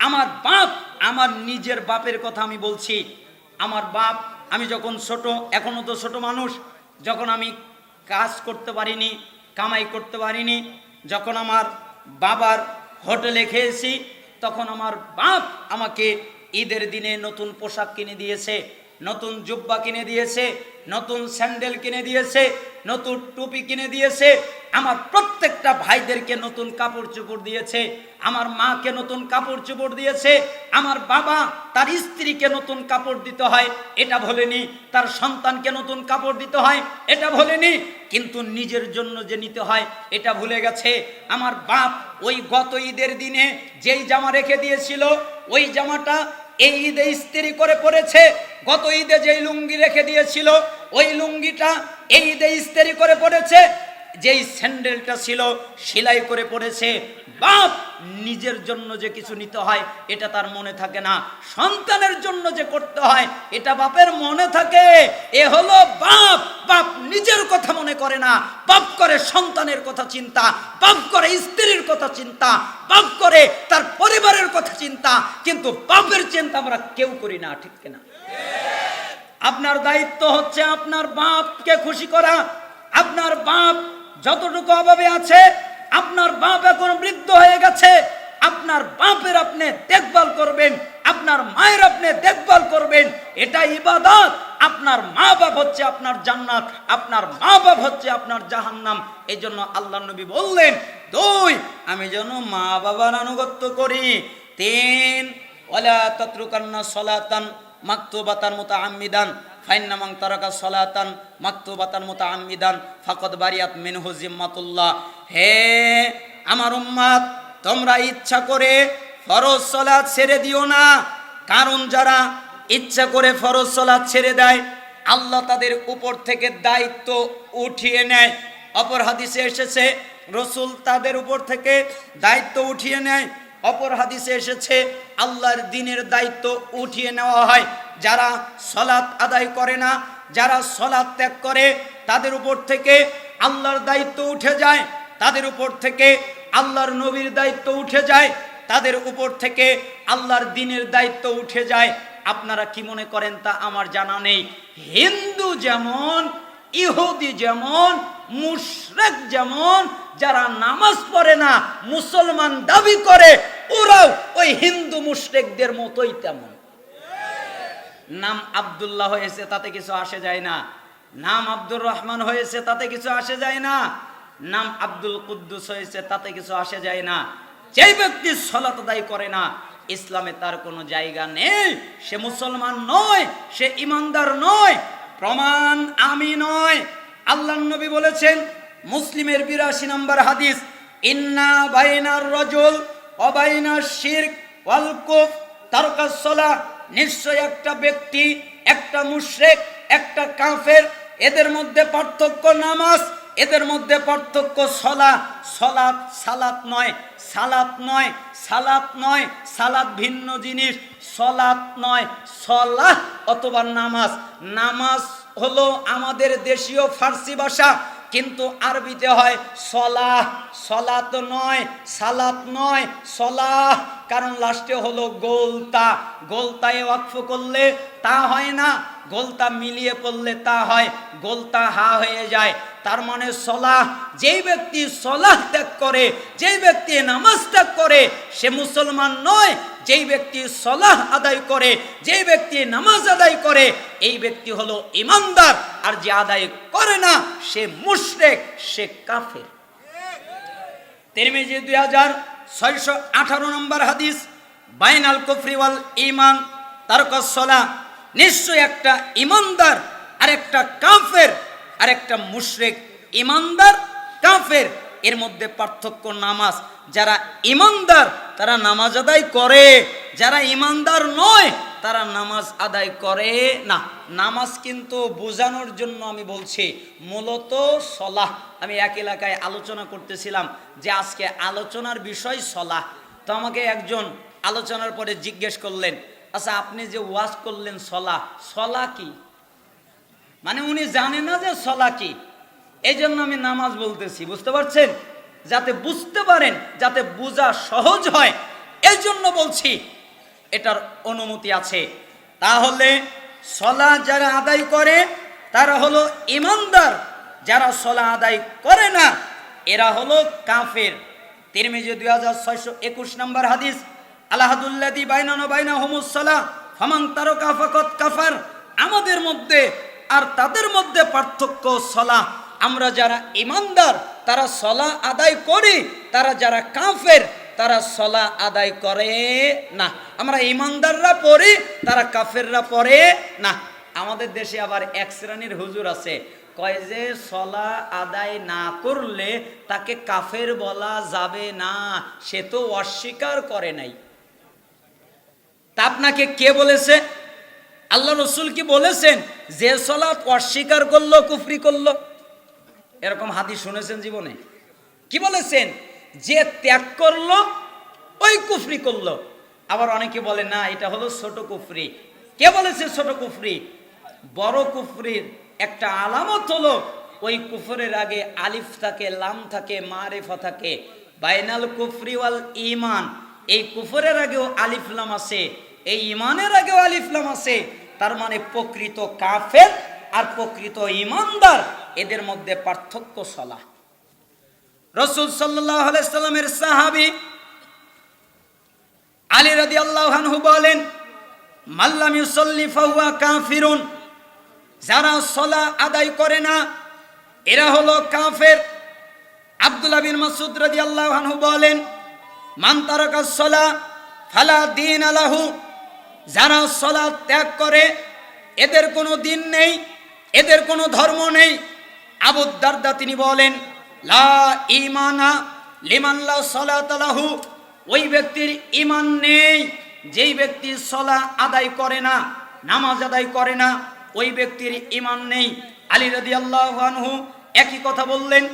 আমার বাপ, আমার নিজের বাপের কথা আমি বলছি। আমার বাপ, আমি যখন ছোট, এখনো তো ছোট মানুষ, যখন আমি কাজ করতে পারিনি, কামাই করতে পারিনি, যখন আমার বাবার হোটেলে খেয়েছি, তখন আমার বাপ আমাকে ঈদের দিনে নতুন পোশাক কিনে দিয়েছে, নতুন জুব্বা কিনে দিয়েছে, নতুন স্যান্ডেল কিনে দিয়েছে, নতুন টুপি কিনে দিয়েছে। আমার প্রত্যেকটা ভাইদেরকে নতুন কাপড় চোপড় দিয়েছে, আমার মাকে নতুন কাপড় চোপড় দিয়েছে। আমার বাবা তার স্ত্রীকে নতুন কাপড় দিতে হয় এটা ভোলেনি, তার সন্তানকে নতুন কাপড় দিতে হয় এটা ভোলেনি, কিন্তু নিজের জন্য যে নিতে হয় এটা ভুলে গেছে। আমার বাপ ওই গত ঈদের দিনে যেই জামা রেখে দিয়েছিল, ওই জামাটা এই ঈদে ইস্ত্রি করে পরেছে। গত ঈদে যেই লুঙ্গি রেখে দিয়েছিল, ওই লুঙ্গিটা এই ঈদে ইস্ত্রি করে পরেছে। যেই স্যান্ডেলটা ছিল সেলাই করে পড়েছে। বাপ নিজের জন্য যে কিছু নিতে হয় এটা তার মনে থাকে না, সন্তানের জন্য যে করতে হয় এটা বাপের মনে থাকে। এ হলো বাপ। বাপ নিজের কথা মনে করে না, বাপ করে সন্তানের কথা চিন্তা, বাপ করে স্ত্রীর কথা চিন্তা, বাপ করে তার পরিবারের কথা চিন্তা, কিন্তু বাপের চিন্তা আমরা কেউ করি না, ঠিক কিনা? আপনার দায়িত্ব হচ্ছে আপনার বাপকে খুশি করা। আপনার বাপ যতটুকু অভাবে আছে, আপনার বাপ এখন বৃদ্ধ হয়ে গেছে, আপনার বাপের আপনি দেখভাল করবেন, আপনার মায়ের আপনি দেখভাল করবেন, এটা ইবাদত। আপনার মা বাপ হচ্ছে আপনার জান্নাত, আপনার মা বাপ হচ্ছে আপনার জাহান্নাম। এই জন্য আল্লাহ নবী বললেন, 2 আমি যেন মা বাবার আনুগত্য করি। 3 ওয়ালা তাতরুকান্না সলাতান মাকতুবাতান মুতাআম্মিদান ফাইন্না মান তারাকা সলাতান মাকতুবাতান মুতাআম্মিদান ফাকাদ বারিয়াত মিনহু জিম্মাতুল্লাহ। হে আমার উম্মত, তোমরা ইচ্ছা করে ফরজ সালাত ছেড়ে দিও না, কারণ যারা ইচ্ছা করে ফরজ সালাত ছেড়ে দেয় আল্লাহ তাদের উপর থেকে দায়িত্ব উঠিয়ে নেয়। অপর হাদিসে এসেছে রাসূল তাদের উপর থেকে দায়িত্ব উঠিয়ে নেয়। অপর হাদিসে এসেছে আল্লাহর দ্বীনের দায়িত্ব উঠিয়ে নেওয়া হয়। যারা সালাত আদায় করে না, যারা সালাত ত্যাগ করে, তাদের উপর থেকে আল্লাহর দায়িত্ব উঠে যায়, তাদের উপর থেকে আল্লাহর নবীর দায়িত্ব উঠে যায়, তাদের উপর থেকে আল্লাহর দ্বীনের দায়িত্ব উঠে যায়। আপনারা কি মনে করেন তা আমার জানা নেই। হিন্দু যেমন, ইহুদি যেমন, মুশরিক যেমন, যারা নামাজ পড়ে না মুসলমান দাবি করে, ওরাও ওই হিন্দু মুশরিকদের মতোই তেমন। নাম আব্দুল্লাহ হয়েছে তাতে কিছু আসে যায় না, নাম আব্দুর রহমান হয়েছে তাতে কিছু আসে যায় না, নাম আব্দুল কুদ্দুস হয়েছে তাতে কিছু আসে যায় না। যে ব্যক্তি সালাত আদায় করে না, ইসলামে তার কোনো জায়গা নেই, সে মুসলমান নয়, সে ইমানদার নয়। প্রমাণ আমি নয়, আল্লাহর নবী বলেছেন, মুসলিমের 82 নম্বর হাদিস, ইন্না বাইনার রাজুল ওয়া বাইনাশ শিরক ওয়াল কুফর তারকাস সালাহ। নিশ্চয় একটা ব্যক্তি, একটা মুশরিক, একটা কাফের, এদের মধ্যে পার্থক্য নামাজ, এদের মধ্যে পার্থক্য সালাত। সালাত সালাত নয়, সালাত নয়, সালাত নয়, সালাত ভিন্ন জিনিস। সালাত নয়, সালাহ অথবা নামাজ। নামাজ হলো আমাদের দেশীয় ফার্সি ভাষা, কিন্তু আরবিতে হয় সলাহ। সলাত নয়, সালাত নয়, সলাহ। কারণ লাস্টে হলো গোলতা, গোলতায় ওয়াকফ করলে তা হয় না, গোলতা মিলিয়ে পড়লে তা হয়, গোলতা হা হয়ে যায়। তার মানে সলাহ, যেই ব্যক্তি সলাহ ত্যাগ করে, যেই ব্যক্তি নামাজ ত্যাগ করে, সে মুসলমান নয়। যেই ব্যক্তি সলাহ আদায় করে, যেই ব্যক্তি নামাজ আদায় করে, এই ব্যক্তি হলো ইমানদার। আর যে আদায় করে না সে মুশরিক, সে কাফের। তিরমিজি 2618 নম্বর হাদিস, বাইনাল কুফরি ওয়াল ঈমান তারকাস সালাহ। নিশ্চয় একটা ইমানদার আর একটা কাফের আর একটা মুশরিক। ইমানদার, কাফের, এর মধ্যে পার্থক্য নামাজ। যারা ইমানদার তারা নামাজ আদায় করে, যারা ইমানদার নয় তারা নামাজ আদায় করে না। নামাজ কিন্তু বোঝানোর জন্য আমি বলছি, মূলত সলাহ। আমি এক এলাকায় আলোচনা করতেছিলাম যে আজকে আলোচনার বিষয় সলাহ। তো আমাকে একজন আলোচনার পরে জিজ্ঞেস করলেন, আচ্ছা আপনি যে ওয়াজ করলেন সলাহ, সলাহ কি? মানে উনি জানে না যে সলাহ কি। এই জন্য আমি নামাজ বলতেছি, বুঝতে পারছেন? যাতে বুঝতে পারেন, যাতে বোঝা সহজ হয়, এই জন্য বলছি। এটার অনুমতি আছে। তাহলে সালাত যারা আদায় করে তারা হলো ঈমানদার, যারা সালাত আদায় করে না এরা হলো কাফের। তিরমিজি 2621 নম্বর হাদিস, আলাহাদুল্লাযী বাইনানা বাইনাহুমুস সালাহ ফামান তারাকা ফাকাদ কাফার। আমাদের মধ্যে আর তাদের মধ্যে পার্থক্য সালাহ। আমরা যারা ঈমানদার তারা সালাহ আদায় করি, তারা যারা কাফের তারা সালাহ আদায় করে না। আমরা ঈমানদাররা পড়ি, তারা কাফেররা পড়ে না। আমাদের দেশে আবার এক শ্রেণীর হুজুর আছে, কয় যে সালাহ আদায় না করলে তাকে কাফের বলা যাবে না, সে তো অস্বীকার করে নাই। তা আপনাকে কে বলেছে? আল্লাহ রসুল কি বলেছেন যে সালাত অস্বীকার করলো কুফরি করলো? এরকম হাদিস শুনেছেন জীবনে? কি বলেছেন? যে ত্যাগ করলো ওই কুফরি করলো। আবার অনেকে বলে না এটা হলো ছোট কুফরি। কে বলেছে ছোট কুফরি? বড় কুফরির একটা আলামত হলো ওই কুফরের আগে আলিফ থাকে, লাম থাকে, মারিফা থাকে। বাইনাল কুফরি ওয়াল ঈমান, এই কুফরের আগেও আলিফ লাম আছে, এই ঈমানের আগেও আলিফ লাম আছে। তার মানে প্রকৃত কাফের আর প্রকৃত ঈমানদার এদের মধ্যে পার্থক্য সালাহ। রাসূল সাল্লাল্লাহু আলাইহি সাল্লামের সাহাবী আলী রাদিয়াল্লাহু আনহু বলেন, মাল্লাম ইউসাল্লি ফাহুয়া কাফিরুন, যারা সালাহ আদায় করে না এরা হলো কাফের। আব্দুল্লাহ বিন মাসউদ রাদিয়াল্লাহু আনহু বলেন, মান তারাকাস সালাহ ফালা দীন লাহু, যারা সালাত ত্যাগ করে এদের কোনো দিন নেই, এদের কোনো ধর্ম নেই। আবু দারদা তিনি বলেন, লা ঈমানা লিমান লা সালাতা লাহু, ওই ব্যক্তির ঈমান নেই যেই ব্যক্তি সালাহ আদায় করে না, নামাজ আদায় করে না, ওই ব্যক্তির ঈমান নেই। আলী রাদিয়াল্লাহু আনহু একই কথা বললেন,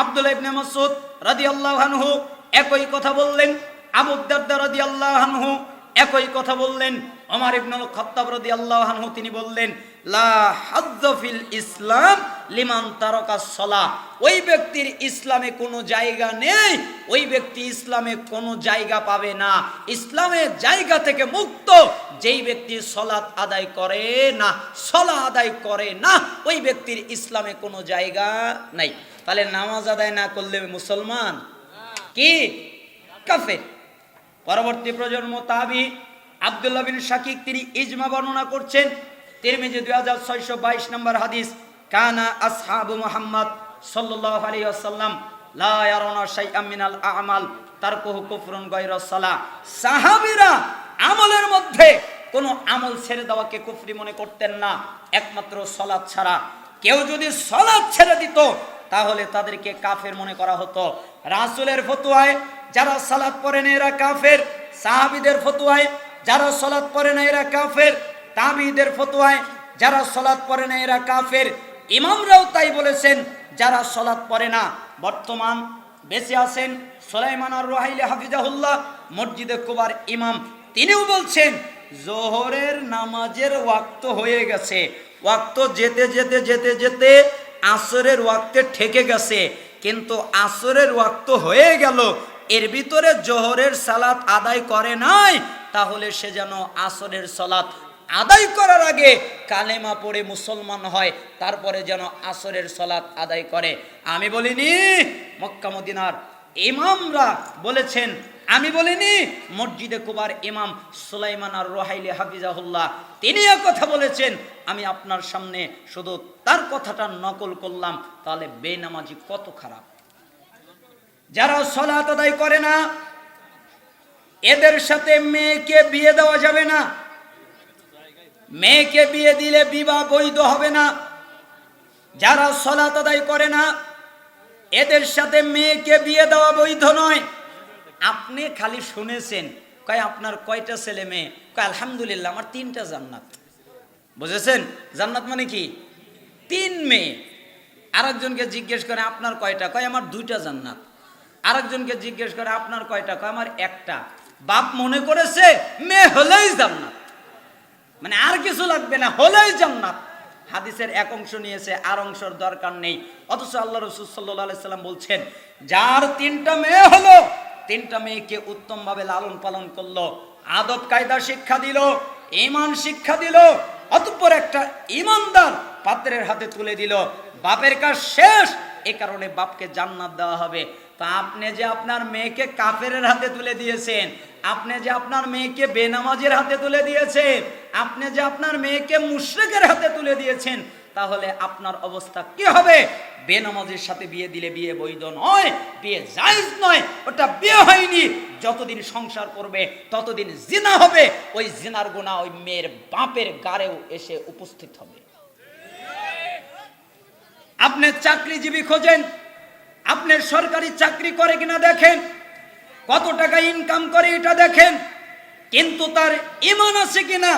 আব্দুল্লাহ ইবনে মাসউদ রাদিয়াল্লাহু আনহু একই কথা বললেন, আবু দারদা রাদিয়াল্লাহু আনহু একই কথা বললেন, ওমর ইবনুল খাত্তাব রাদিয়াল্লাহু আনহু তিনি বললেন, লা হাজ্জা ফিল ইসলাম লিমান তারাকাস সালাহ, ওই ব্যক্তির ইসলামে কোনো জায়গা নেই, ওই ব্যক্তি ইসলামে কোনো জায়গা পাবে না। ইসলামের জায়গা থেকে মুক্ত যেই ব্যক্তি সালাত আদায় করে না, সালাহ আদায় করে না, ওই ব্যক্তির ইসলামে কোনো জায়গা নাই। তাহলে নামাজ আদায় না করলে মুসলমান কি? কাফের। পরবর্তী প্রজন্ম তাবি আব্দুল্লাহ বিন শাকিক তিনি ইজমা বর্ণনা করছেন, তিরমিজি 2622 নম্বর হাদিস, কানা আসহাবু মুহাম্মদ সাল্লাল্লাহু আলাইহি ওয়াসাল্লাম লা ইয়ারাউনা শাইআম মিনাল আ'মাল তারকুহু কুফরুন গায়রা সালাহ। সাহাবীরা আমলের মধ্যে কোনো আমল ছেড়ে দেওয়াকে কুফরি মনে করতেন না, একমাত্র সালাত ছাড়া। কেউ যদি সালাত ছেড়ে দিত তাহলে তাদেরকে কাফের মনে করা হতো। রাসূলের ফতোয়ায় যারা সালাত পড়ে না এরা কাফের, সাহাবীদের ফতোয়ায় যারা সালাত পড়ে না এরা কাফের, তাবিঈদের ফতোয়ায় যারা সালাত পড়ে না এরা কাফের। ইমামরাও তাই বলেছেন, যারা সালাত পড়ে না। বর্তমান বেঁচে আছেন সুলাইমান আর-রুহাইলি হাফিজাহুল্লাহ, মসজিদে কুবার ইমাম, তিনিও বলছেন জোহরের নামাজের ওয়াক্ত হয়ে গেছে, ওয়াক্ত যেতে যেতে যেতে যেতে আসরের ওয়াক্তে ঠেকে গেছে, কিন্তু আসরের ওয়াক্ত হয়ে গেল, এর ভিতরে জোহরের সালাত আদায় করে নাই, তাহলে সে যেন আসরের সালাত আদায় করার আগে কালেমা পড়ে মুসলমান হয়, তারপরে যেন আসরের সালাত আদায় করে। আমি বলিনি, মক্কা মদিনার ইমামরা বলেছেন, আমি বলিনি, মসজিদে কুবার ইমাম সুলাইমান আর-রুহাইলি হাফিজাহুল্লাহ তিনি কথা বলেছেন। আমি আপনার সামনে শুধু তার কথাটা নকল করলাম। তাহলে বেনামাজি কত খারাপ। যারা সালাত আদায় করে না এদের সাথে মেয়েকে বিয়ে দেওয়া যাবে না, মেয়েকে বিয়ে দিলে বিবাহ বৈধ হবে না। যারা সালাত আদায় করে না এদের সাথে মেয়েকে বিয়ে দেওয়া বৈধ নয়। আপনি খালি শুনেছেন, কয় আপনার কয়টা ছেলে মেয়ে? কয় আলহামদুলিল্লাহ আমার 3টা জান্নাত। বুঝেছেন? জান্নাত মানে কি? 3 মেয়ে। আরেকজনকে জিজ্ঞেস করে আপনার কয়টা? কয় আমার 2টা জান্নাত। আরেকজনকে জিজ্ঞেস করে আপনার কয়টা? কয় আমার 1টা। বাপ মনে করেছে মেয়ে হলেই জান্নাত, মানে আর কিছু লাগবে না, হলেই জান্নাত। হাদিসের এক অংশ নিয়েছে, আর অংশের দরকার নেই। অথচ আল্লাহ রাসূল সাল্লাল্লাহু আলাইহি সাল্লাম বলছেন, যার 3টা মেয়ে হলো, 3টা মেয়েকে উত্তমভাবে লালন পালন করলো, আদব কায়দা শিক্ষা দিল, ঈমান শিক্ষা দিল, অতঃপর একটা ঈমানদার পাত্রের হাতে তুলে দিল। বাপের কাজ শেষ, এ কারণে বাপকে জান্নাত দেওয়া হবে। তা আপনি যে আপনার মেয়েকে কাফেরের হাতে তুলে দিয়েছেন, আপনি যে আপনার মেয়েকে বেনামাজের হাতে তুলে দিয়েছেন, আপনি যে আপনার মেয়েকে মুশরিকের হাতে তুলে দিয়েছেন, তাহলে আপনার অবস্থা কি হবে? বেনামাজের সাথে বিয়ে দিলে বিয়ে বৈধ নয়, বিয়ে জায়েজ নয়, ওটা বিয়ে হয়নি। যতদিন সংসার করবে ততদিন জিনা হবে। ওই জিনার গুনাহ ওই মেয়ের বাপের গাড়েও এসে উপস্থিত হবে। আপনি চাকরিজীবী খোঁজেন, আপনি সরকারি চাকরি করে কিনা দেখেন, কত টাকা ইনকাম করে এটা দেখেন, কিন্তু তার ঈমান আছে কিনা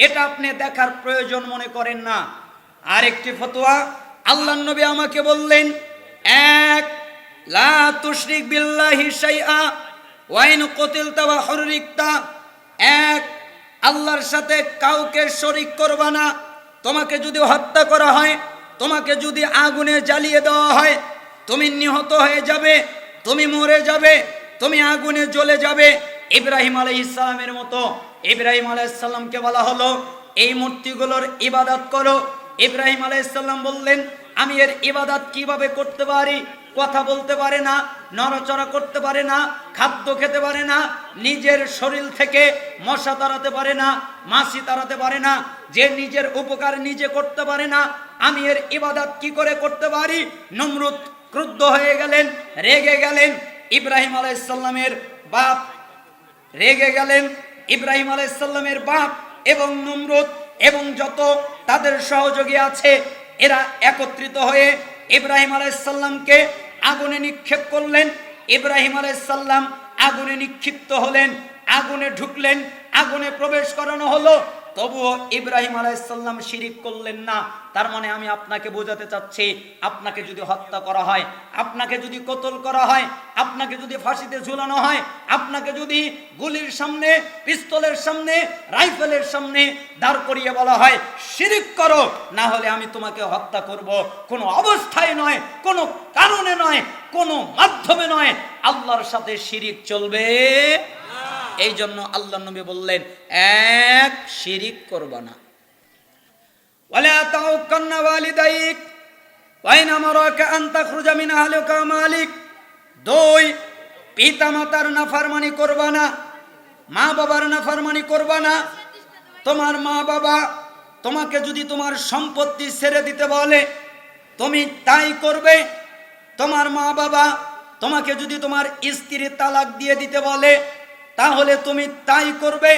এটা আপনি দেখার প্রয়োজন মনে করেন না। আরেকটি ফতোয়া আল্লাহর নবী আমাকে বললেন, এক, লা তুশরিক বিল্লাহি শাইআ ওয়া ইন কুতিলতা ওয়া হুররিকতা। এক, আল্লাহর সাথে কাউকে শরীক করবা না। তোমাকে যদি হত্যা করা হয়, তোমাকে যদি আগুনে জ্বালিয়ে দেওয়া হয়, তুমি নিহত হয়ে যাবে, তুমি মরে যাবে, তুমি আগুনে জ্বলে যাবে। ইব্রাহিম আলাইহিস সালামের মতো ইব্রাহিম আলাইহিস সালামকে বলা হলো এই মূর্তিগুলোর ইবাদত করো। ইব্রাহিম আলাইহিস সালাম বললেন, আমি এর ইবাদত কিভাবে করতে পারি? কথা বলতে পারে না, নড়াচড়া করতে পারে না, খাদ্য খেতে পারে না, নিজের শরীর থেকে মশা তাড়াতে পারে না, মাছি তাড়াতে পারে না, যে নিজের উপকার নিজে করতে পারে না, আমি এর ইবাদত কি করে করতে পারি? নমরুদ ক্রুদ্ধ হয়ে গেলেন, রেগে গেলেন। ইব্রাহিম আলাইহিস সালামের বাপ রেগে গেলেন। ইব্রাহিম আলাইহিস সালামের বাপ এবং নমরুদ এবং যত তাদের সহযোগী আছে, এরা একত্রিত হয়ে ইব্রাহিম আলাইহিস সালামকে আগুনে নিক্ষেপ করলেন। ইব্রাহিম আলাইহিস সালাম আগুনে নিক্ষিপ্ত হলেন, আগুনে ঢুকলেন, আগুনে প্রবেশ করানো হলো, তবুও ইব্রাহিম আলাইহিস সালাম শিরিক করলেন না। তার মানে আমি আপনাকে বোঝাতে চাচ্ছি, আপনাকে যদি হত্যা করা হয়, আপনাকে যদি কতল করা হয়, আপনাকে যদি ফাঁসিতে ঝুলানো হয়, আপনাকে যদি গুলির সামনে, পিস্তলের সামনে, রাইফেলের সামনে দাঁড় করিয়ে বলা হয় শিরিক করো, না হলে আমি তোমাকে হত্যা করব, কোনো অবস্থায় নয়, কোনো কারণে নয়, কোনো মাধ্যমে নয়, আল্লাহর সাথে শিরিক চলবে। এই জন্য আল্লাহ নবী বললেন, এক, শিরিক করবা না। ওয়ালা তাউকান্না ওয়ালিদাইক ওয়া ইন আমারাকা আন তাখরুজা মিন আহলিকা মালিক। দুই, পিতা মাতার নাফরমানি করবা না, মা বাবার নাফরমানি করবা না। তোমার মা বাবা তোমাকে যদি তোমার সম্পত্তি ছেড়ে দিতে বলে, তুমি তাই করবে। তোমার মা বাবা তোমাকে যদি তোমার স্ত্রীর তালাক দিয়ে দিতে বলে, তাহলে তুমি তাই করবে,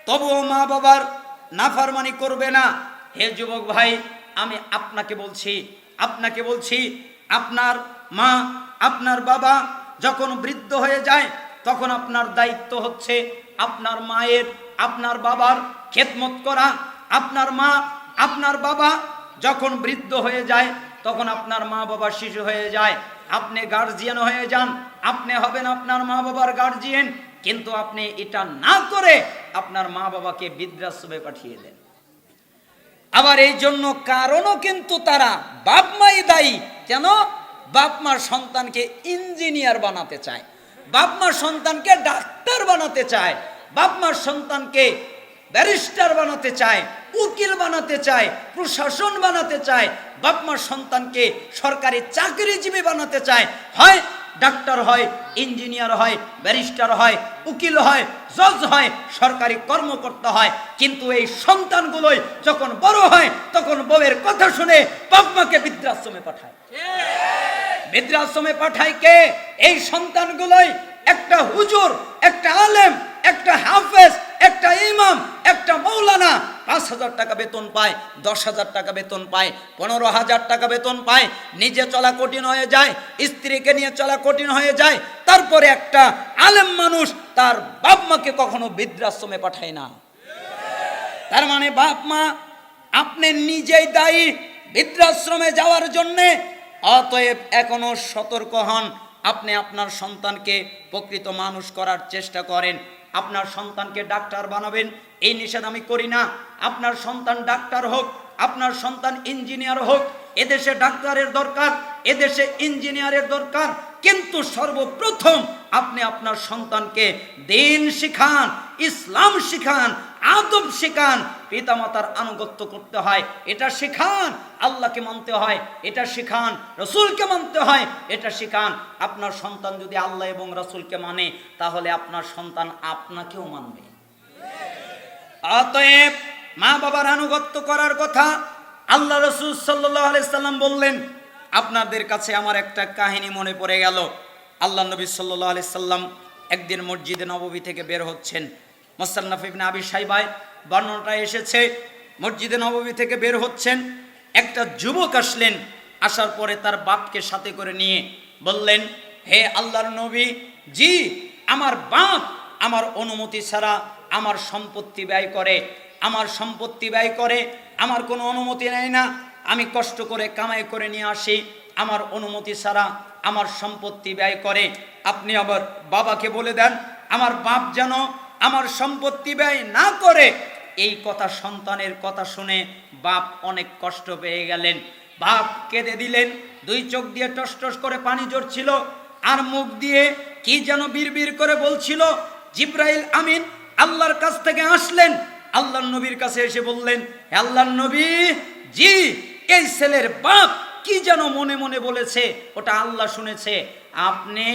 তবুও মা বাবার নাফরমানি করবে না। হে যুবক ভাই, আমি আপনাকে বলছি, আপনার মা, আপনার বাবা যখন বৃদ্ধ হয়ে যায়, তখন আপনার দায়িত্ব হচ্ছে আপনার মায়ের, আপনার বাবার খেদমত করা। আপনার মা, আপনার বাবা যখন বৃদ্ধ হয়ে যায়, তখন আপনার মা বাবা শিশু হয়ে যায়, আপনি গার্জিয়ান হয়ে যান, আপনি হবেন আপনার মা বাবার গার্জিয়ান। কিন্তু আপনি এটা না করে আপনার মা বাবাকে বৃদ্ধাশ্রমে পাঠিয়ে দেন। আবার এই জন্য কারণও কিন্তু তারা বাপ মাই দায়ী। কেন? বাপ মার সন্তানকে ইঞ্জিনিয়ার বানাতে চায়, বাপ মার সন্তানকে ডাক্তার বানাতে চায়, বাপ মার সন্তানকে ব্যারিস্টার বানাতে চায়, উকিল বানাতে চায়, প্রশাসন বানাতে চায়, বাপ মার সন্তানকে সরকারি চাকরিজীবী বানাতে চায়। হয় ডাক্তার হয়, ইঞ্জিনিয়ার হয়, ব্যারিস্টার হয়, উকিল হয়, জজ হয়, সরকারি কর্মকর্তা হয়। কিন্তু এই সন্তানগুলোই যখন বড় হয়, তখন বউয়ের কথা শুনে বাপ মাকে বৃদ্ধাশ্রমে পাঠায়। বৃদ্ধাশ্রমে পাঠায় কে? এই সন্তানগুলোই। একটা হুজুর, একটা আলেম, একটা হাফেজ, একটা ইমাম, একটা মৌলানা 5,000 টাকা বেতন পায়, 10,000 টাকা বেতন পায়, 15,000 টাকা বেতন পায়, নিজে চলা কঠিন হয়ে যায়, স্ত্রীকে নিয়ে চলা কঠিন হয়ে যায়। তারপরে একটা আলেম মানুষ তার বাপ মাকে কখনো বৃদ্ধাশ্রমে পাঠায় না। তার মানে বাপ মা আপনি নিজেই দায়ী বৃদ্ধাশ্রমে যাওয়ার জন্যে। অতএব এখনো সতর্ক হন, আপনি আপনার সন্তানকে প্রকৃত মানুষ করার চেষ্টা করেন। আপনার সন্তানকে ডাক্তার বানাবেন, এই নিষেধ আমি করি না। আপনার সন্তান ডাক্তার হোক, আপনার সন্তান ইঞ্জিনিয়ার হোক, এদেশে ডাক্তারের দরকার, এদেশে ইঞ্জিনিয়ারের দরকার, কিন্তু সর্বপ্রথম আপনি আপনার সন্তানকে দিন শিখান, ইসলাম শিখান, আদব শিখান, পিতামাতার আনুগত্য করতে হয় এটা শিখান, আল্লাহকে মানতে হয় এটা শিখান, রসুলকে মানতে হয় এটা শিখান। আপনার সন্তান যদি আল্লাহ এবং রসুলকে মানে তাহলে আপনার সন্তান আপনাকেও মানবে। অতএব মা বাবার আনুগত্য করার কথা আল্লাহ রসুল সাল্লাল্লাহু আলাইহি সাল্লাম বললেন। আপনাদের কাছে আমার একটা কাহিনী মনে পড়ে গেল। আল্লাহ নবী সাল্লাল্লাহু আলাইহি সাল্লাম একদিন মসজিদে নববী থেকে বের হচ্ছেন। মুসান্নাফ ইবনে আবি শাইবায় বর্ণনাটা এসেছে, মসজিদে নববী থেকে বের হচ্ছেন, একটা যুবক আসলেন। আসার পরে তার বাপকে সাথে করে নিয়ে বললেন, হে আল্লাহর নবী, জি আমার বাপ আমার অনুমতি ছাড়া আমার সম্পত্তি ব্যয় করে, আমার সম্পত্তি ব্যয় করে, আমার কোনো অনুমতি নেয় না, আমি কষ্ট করে কামাই করে নিয়ে আসি, আমার অনুমতি ছাড়া আমার সম্পত্তি ব্যয় করে। আপনি আবার বাবাকে বলে দেন আমার বাপ যেন আমার সম্পত্তি ব্যয় না করে। এই কথা, সন্তানের কথা শুনে বাপ অনেক কষ্ট পেয়ে গেলেন। বাপ কেঁদে দিলেন, দুই চোখ দিয়ে টস টস করে পানি ঝরছিল, আর মুখ দিয়ে কি যেন বিড়বিড় করে বলছিল। জিবরাইল আমিন আল্লাহর কাছ থেকে আসলেন, আল্লাহর নবীর কাছে এসে বললেন, হে আল্লাহর নবী, জি এই ছেলের বাপ কি যেন মনে মনে বলেছে, ওটা আল্লাহ শুনেছে, আপনি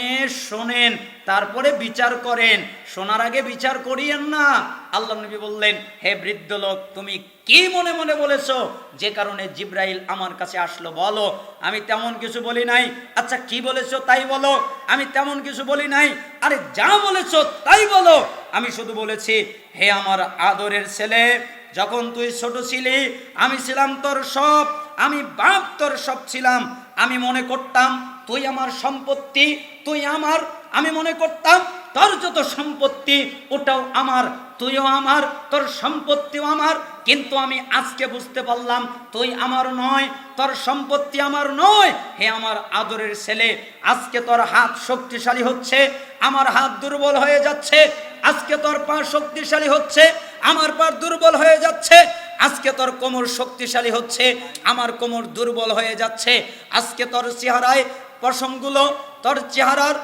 শোনেন তারপরে বিচার করেন, শোনার আগে বিচার করিয়েন না। আল্লাহ নবী বললেন, হে বৃদ্ধ লোক, তুমি কি মনে মনে বলেছো যে কারণে জিবরাইল আমার কাছে আসলো, বলো। আমি তেমন কিছু বলি নাই। আচ্ছা কি বলেছো তাই বলো। আমি তেমন কিছু বলি নাই। আরে যা বলেছো তাই বলো। আমি শুধু বলেছি, হে আমার আদরের ছেলে, যখন তুই ছোট ছিলি আমি ছিলাম তোর সব, আমি বাপ তোর সব ছিলাম। আমি মনে করতাম তুই আমার সম্পত্তি, তুই আমার, আমি মনে করতাম তোর যত সম্পত্তি ওটাও আমার, তুইও আমার, তোর সম্পত্তিও আমার। কিন্তু আমি আজকে বুঝতে পারলাম তুই আমার নয়, তোর সম্পত্তি আমার নয়। হে আমার আদরের ছেলে, আজকে তোর হাত শক্তিশালী হচ্ছে, আমার হাত দুর্বল হয়ে যাচ্ছে। আজকে তোর পা শক্তিশালী হচ্ছে, আমার পা দুর্বল হয়ে যাচ্ছে। আজকে তোর কোমর শক্তিশালী হচ্ছে, আমার কোমর দুর্বল হয়ে যাচ্ছে। আজকে তোর চেহারায় পশমগুলো, তোর চেহারার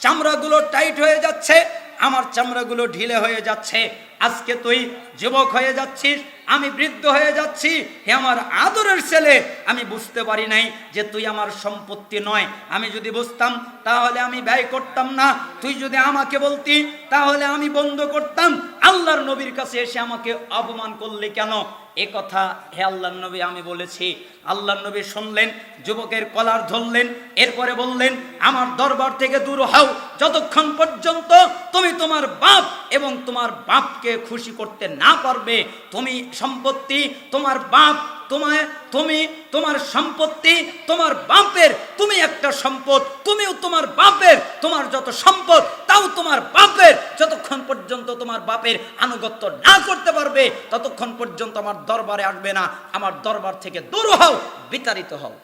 চামড়াগুলো টাইট হয়ে যাচ্ছে, আমার চামড়াগুলো ঢিলে হয়ে যাচ্ছে। আজকে তুই যুবক হয়ে যাচ্ছিস, আমি বৃদ্ধ হয়ে যাচ্ছি। হে আমার আদরের ছেলে, আমি বুঝতে পারি নাই যে তুই আমার সম্পত্তি নয়। আমি যদি বুঝতাম তাহলে আমি ব্যয় করতাম না, তুই যদি আমাকে বলতি তাহলে আমি বন্ধ করতাম। আল্লাহর নবীর কাছে এসে আমাকে অপমান করলি কেন? এ কথা হে আল্লাহর নবী আমি বলেছি। আল্লাহর নবী শুনলেন, যুবকের কলার ধরলেন, এরপরে বললেন, আমার দরবার থেকে দূর হও যতক্ষণ পর্যন্ত তুমি তোমার বাপ এবং তোমার বাপকে খুশি করতে না পারবে। তুমি সম্পত্তি তোমার বাপ, তুমি তোমার সম্পত্তি তোমার বাপের, তুমি একটা সম্পদ, তুমিও তোমার বাপের, তোমার যত সম্পদ তাও তোমার বাপের। যতক্ষণ পর্যন্ত তোমার বাপের আনুগত্য না করতে পারবে ততক্ষণ পর্যন্ত আমার দরবারে আসবে না। আমার দরবার থেকে দূর হও, বিতাড়িত হও।